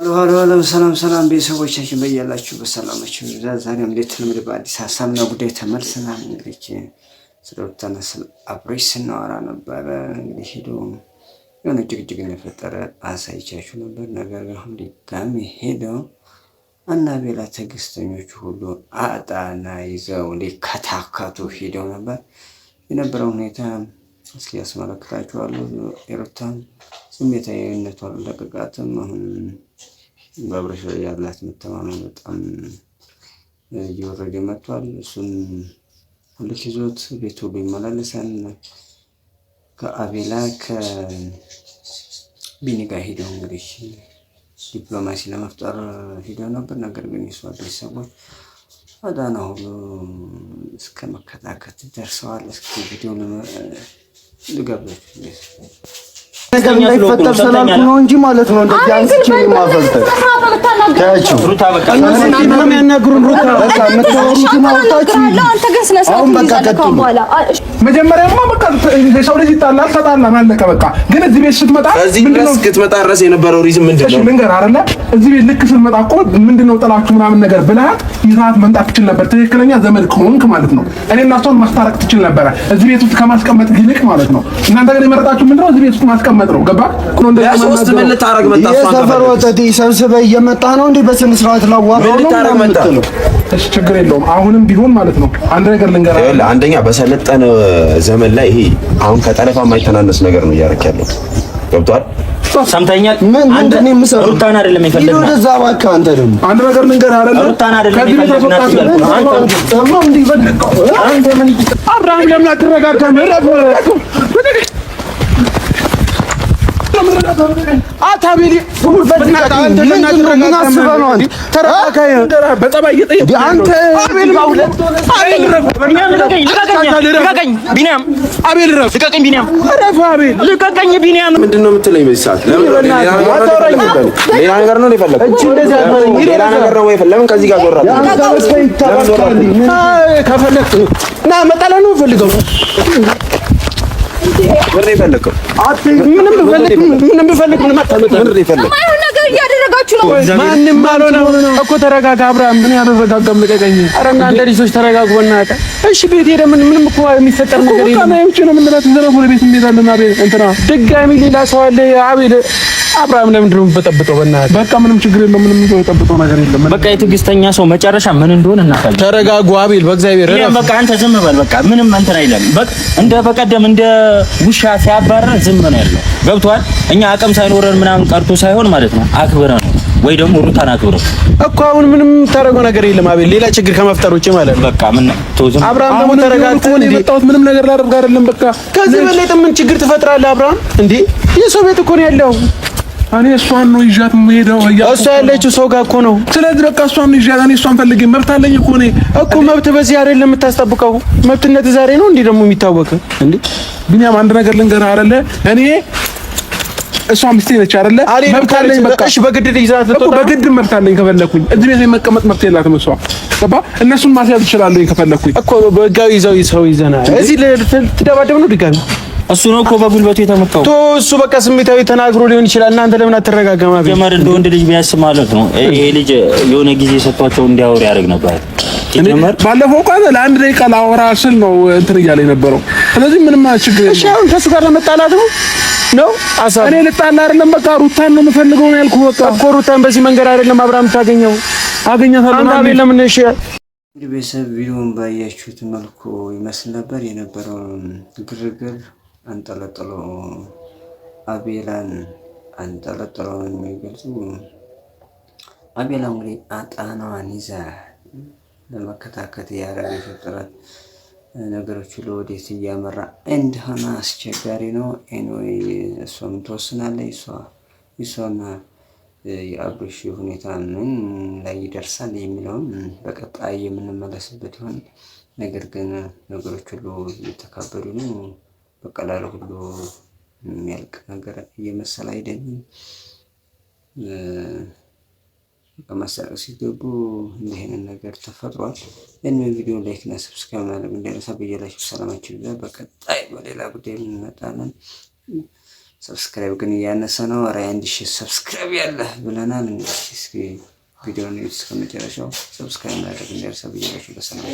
ሄሎ ሰላም ቤተሰቦቻችን በያላችሁ በሰላማችሁ ዛሬም ለተለመደ በአዲስ ሀሳብና ጉዳይ ተመልሰናል። እንግዲህ ስለወጣና ስለ አብሬሽ ስናወራ ነበር። እንግዲህ ሄዶ የሆነ ጅግጅግ የፈጠረ አሳይቻችሁ ነበር። ነገር ግን አሁን ድጋሚ ሄደው እና ቤላ ትዕግስተኞቹ ሁሉ አጣና ይዘው ሊከታከቱ ሄደው ነበር። የነበረው ሁኔታ እስኪ ያስመለክታችኋለሁ። የሩታን ስሜታዊነቷን ለቀቃትም። አሁን በአብሬሽ ላይ ያላት መተማመን በጣም እየወረደ መጥቷል። እሱን ሁልክ ይዞት ቤት ሁሉ ይመላለሳል። ከአቤላ ከቢኒ ጋር ሄደው እንግዲህ ዲፕሎማሲ ለመፍጠር ሄደው ነበር። ነገር ግን የሷ ቤተሰቦች አዳና ሁሉ እስከ መከታከት ደርሰዋል። እስኪ ቪዲዮ ልጋብዛችሁ ነገር እንዳይፈጠር ስላልኩ ነው እንጂ ማለት ነው። እንደዚህ አንስቼ ማፈልተር ታያችሁ ሩታ በቃ ምንም ያናግሩን ሩታ በቃ መተዋወሩን አውጣችሁ አንተ ግን ስለሰው በኋላ መጀመሪያማ በቃ ሰው ልጅ ይጣላል ተጣላ ማለቀ በቃ። ግን እዚህ ቤት ስትመጣ ምንድነው እስክትመጣ ድረስ የነበረው ሪዝም ምንድነው? እሺ ልንገር አይደለ እዚህ ቤት ልክ ስትመጣ እኮ ምንድነው ጥላችሁ ምናምን ነገር ብለሃት ይዛት መምጣት ትችል ነበር። ትክክለኛ ዘመድ ከሆንክ ማለት ነው። እኔ እና እሷን ማስታረቅ ትችል ነበር እዚህ ቤት ውስጥ ከማስቀመጥ ይልቅ ማለት ነው። እናንተ ግን የመረጣችሁ ምንድነው እዚህ ቤት ውስጥ ማስቀመጥ ነው። ገባ ነው እንደዚህ ሶስት ምን ልታረግ መጣ? የሰፈር ወጣት ሰብስበህ እየመጣ ነው እንዴ? በስነ ስርዓት ላዋራው ነው። እሺ ችግር የለውም። አሁንም ቢሆን ማለት ነው አንድ ነገር ልንገርህ። ይኸውልህ አንደኛ በሰለጠነ ዘመን ላይ ይሄ አሁን ከጠለፋ የማይተናነስ ነገር ነው እያደረክ ያለው። ገብቶሃል? ሰምተኛል። አንተ ነው የምሰራው ሩታን አይደለም የፈለግነው። ይኸው እንደዛ እባክህ አንተ ደግሞ አንድ ነገር ልንገርህ አይደለ ሩታን አይደለም የፈለግነው። አንተ ምን አብርሃም ለምን አትረጋጋም? አታቢሊ አንተ ለምን አስበህ ነው አንተ ተረጋጋ። በጠባይ እየጠየቁ አንተ አቤል ባውለት አቤል ረፍ ልቀቀኝ ቢኒያም አቤል ረፍ ልቀቀኝ ቢኒያም ረፍ አቤል ልቀቀኝ ቢኒያም ምንድነው የምትለኝ? በዚህ ለምን ሌላ ነገር ነው የፈለግከው? እቺ እንደዚህ አትበለኝ። ሌላ ነገር ነው የፈለግከው? ለምን ከዚህ ጋር ጎራ ከፈለክ ና መጣላ ነው ፈልገው ምን ይፈልጋል? ምንም ቢፈልግ ምንም አታመጣም። ምን ይፈልጋል? ማይሆን ነገር እያደረጋችሁ ነው። ማንንም አልሆነም እኮ ተረጋጋ። አብርሃም ምን ያደረጋጋም ልቀቀኝ። ኧረ እናንተ ልጆች ተረጋጉ በእናትህ። እሺ ቤት ሄደህ ምንም እኮ የሚፈጠር ነገር የለም። ከማይ ውጪ ነው የምንላት ዘረፉ ቤት እንሄዳለን። አቤል እንትና ድጋሚ ሌላ ሰው አለ። አቤል አብርሃም ለምንድን ነው የምትጠብጠው? በእናትህ በቃ ምንም ችግር የለም። ምንም ሰው የጠብጠው ነገር የለም። በቃ የትዕግስተኛ ሰው መጨረሻ ምን እንደሆነ እናታለን። ተረጋጉ አቤል በእግዚአብሔር ረፍ። በቃ አንተ ዝም በል በቃ ምንም እንትን አይደለም። በቃ እንደ በቀደም እንደ ውሻ ሲያባረር ዝም ነው ያለው። ገብቷል? እኛ አቅም ሳይኖረን ምናምን ቀርቶ ሳይሆን ማለት ነው አክብረን ነው ወይ ደግሞ ሩታን አክብረን እኮ አሁን ምንም ታረገው ነገር የለም አቤል ሌላ ችግር ከመፍጠር ውጪ ማለት ነው። በቃ ምን ተውዝም። አብርሃም ደግሞ ተረጋግተህ ነው የመጣሁት። ምንም ነገር ላደርግ አይደለም። በቃ ከዚህ በላይ ምን ችግር ትፈጥራለህ? አብርሃም እንዴ የሰው ቤት እኮ ነው ያለው። እኔ እሷን ነው ይዣት የምሄደው። እሷ ያለችው ሰው ጋር እኮ ነው። ስለዚህ በቃ እሷን ነው ይዣት። እኔ እሷን ፈልጌ መብት አለኝ እኮ እኔ እኮ መብት በዚህ አይደለም የምታስጠብቀው። መብትነት ዛሬ ነው እንዴ ደግሞ የሚታወቅ እንዴ? ቢኒያም አንድ ነገር ልንገርህ አይደለ እኔ እሷ ሚስቴ ነች አይደለ? መብት አለኝ በቃ። እሺ በግድ ይዛት እኮ በግድ መብት አለኝ ከፈለኩኝ። እዚህ ቤት መቀመጥ መብት የላትም እሷ። ገባ? እነሱን ማስያዝ እችላለሁ ከፈለኩኝ እኮ በህጋዊ ይዘው ሰው ይዘና እዚህ ልትደባደብ ነው ድጋሚ እሱ ነው እኮ በጉልበቱ የተመታው። እሱ በቃ ስሜታዊ ተናግሮ ሊሆን ይችላል። እናንተ ለምን አትረጋጋም? አቤል ጀመር እንደ ወንድ ልጅ ቢያስ ማለት ነው። ይሄ ልጅ የሆነ ጊዜ ሰጥቷቸው እንዲያወሩ ያደርግ ነበር። ጀመር ባለፈው ቃል ለአንድ ደቂቃ ላወራ ስል ነው እንትን እያለ የነበረው። ስለዚህ ምንም ችግር የለም። እሺ አሁን ከሱ ጋር ለመጣላት ነው አሳብ እኔ ልጣላ አይደለም። በቃ ሩታን ነው የምፈልገው ነው ያልኩህ። በቃ እኮ ሩታን በዚህ መንገድ አይደለም አብርሃም ታገኘው አገኛታለሁ። አንተ አቤል ለምን እሺ እንግዲህ ቤተሰብ ቪዲዮውን ባያችሁት መልኩ ይመስል ነበር የነበረውን ግርግር አንጠለጥሎ አቤላን አንጠለጥለው የሚገልጹ አቤላ እንግዲህ አጣናዋን ይዛ ለመከታከት ያደረገችው ጥረት ነገሮች ሁሉ ወዴት እያመራ እንደሆነ አስቸጋሪ ነው። ኤኒዌይ እሷም ትወስናለች። እሷና የአብሬሽ ሁኔታ ምን ላይ ይደርሳል የሚለውን በቀጣይ የምንመለስበት ይሆን። ነገር ግን ነገሮች ሁሉ እየተካበዱ ነው። በቀላሉ ሁሉ የሚያልቅ ነገር እየመሰለ አይደለም። ከማሰረቅ ሲገቡ እንዲህ አይነት ነገር ተፈጥሯል። ይህንን ቪዲዮ ላይክ እና ሰብስክራይብ ማድረግ እንዳይረሳ። በየላችሁ ሰላማችሁ ይብዛ። በቀጣይ በሌላ ጉዳይ እንመጣለን። ሰብስክራይብ ግን እያነሰ ነው። ኧረ 1000 ሰብስክራይብ ያለ ብለናል። እንግዲህ እስኪ ቪዲዮውን እስከ መጨረሻው ሰብስክራይብ ማድረግ እንዳይረሳ ብያለሁ። በሰላም